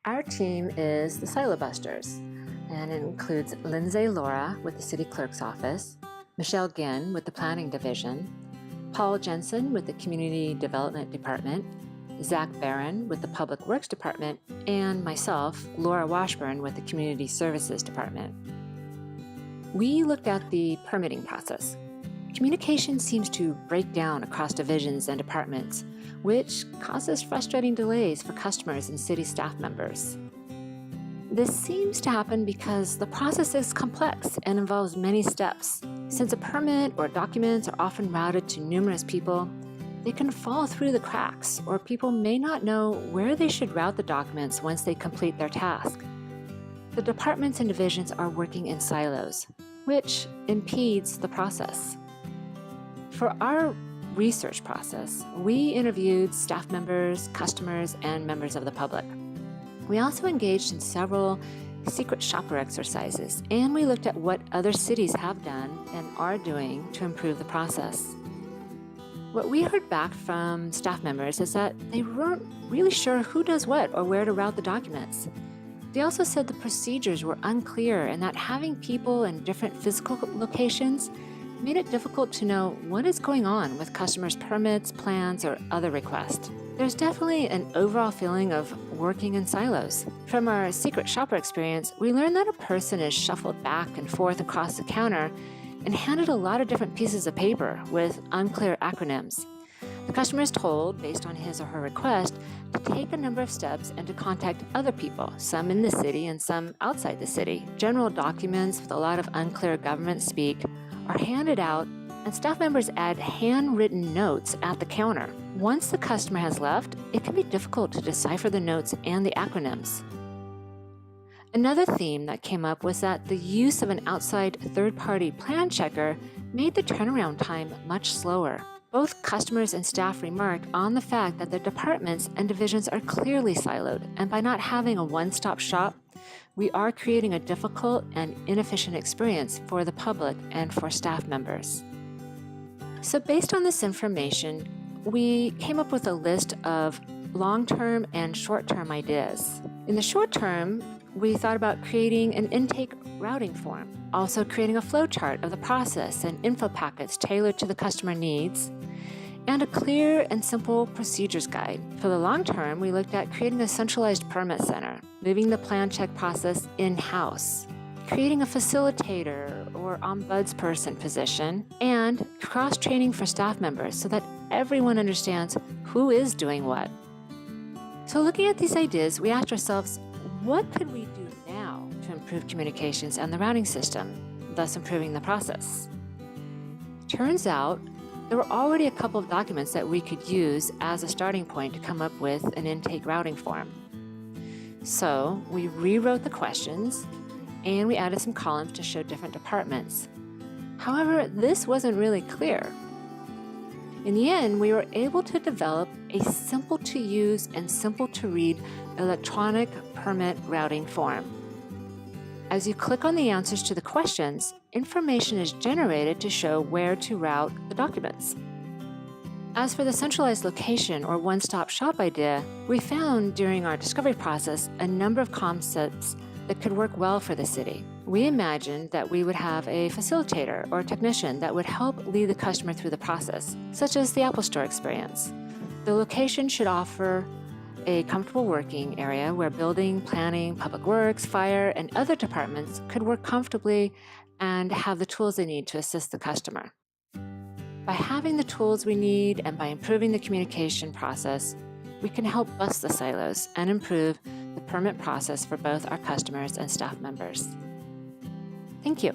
Our team is the Silo Busters, and it includes Lindsay Laura with the City Clerk's Office, Michelle Ginn with the Planning Division, Paul Jensen with the Community Development Department, Zach Barron with the Public Works Department, and myself, Laura Washburn, with the Community Services Department. We looked at the permitting process. Communication seems to break down across divisions and departments, which causes frustrating delays for customers and city staff members. This seems to happen because the process is complex and involves many steps. Since a permit or documents are often routed to numerous people, they can fall through the cracks, or people may not know where they should route the documents once they complete their task. The departments and divisions are working in silos, which impedes the process. For our research process, we interviewed staff members, customers, and members of the public. We also engaged in several secret shopper exercises, and we looked at what other cities have done and are doing to improve the process. What we heard back from staff members is that they weren't really sure who does what or where to route the documents. They also said the procedures were unclear and that having people in different physical locations made it difficult to know what is going on with customers' permits, plans, or other requests. There's definitely an overall feeling of working in silos. From our secret shopper experience, we learned that a person is shuffled back and forth across the counter and handed a lot of different pieces of paper with unclear acronyms. The customer is told, based on his or her request, to take a number of steps and to contact other people, some in the city and some outside the city. General documents with a lot of unclear government speak are handed out, and staff members add handwritten notes at the counter. Once the customer has left, it can be difficult to decipher the notes and the acronyms. Another theme that came up was that the use of an outside third-party plan checker made the turnaround time much slower. Both customers and staff remarked on the fact that the departments and divisions are clearly siloed, and by not having a one-stop shop, we are creating a difficult and inefficient experience for the public and for staff members. So based on this information, we came up with a list of long-term and short-term ideas. In the short term, we thought about creating an intake routing form, also creating a flowchart of the process and info packets tailored to the customer needs, and a clear and simple procedures guide. For the long term, we looked at creating a centralized permit center, moving the plan check process in-house, creating a facilitator or ombudsperson position, and cross-training for staff members so that everyone understands who is doing what. So looking at these ideas, we asked ourselves, what could we do now to improve communications and the routing system, thus improving the process? Turns out, there were already a couple of documents that we could use as a starting point to come up with an intake routing form. So we rewrote the questions and we added some columns to show different departments. However, this wasn't really clear. In the end, we were able to develop a simple to use and simple to read electronic permit routing form. As you click on the answers to the questions, information is generated to show where to route the documents. As for the centralized location or one-stop shop idea, we found during our discovery process a number of concepts that could work well for the city. We imagined that we would have a facilitator or technician that would help lead the customer through the process, such as the Apple Store experience. The location should offer a comfortable working area where building, planning, public works, fire, and other departments could work comfortably and have the tools they need to assist the customer. By having the tools we need and by improving the communication process, we can help bust the silos and improve the permit process for both our customers and staff members. Thank you.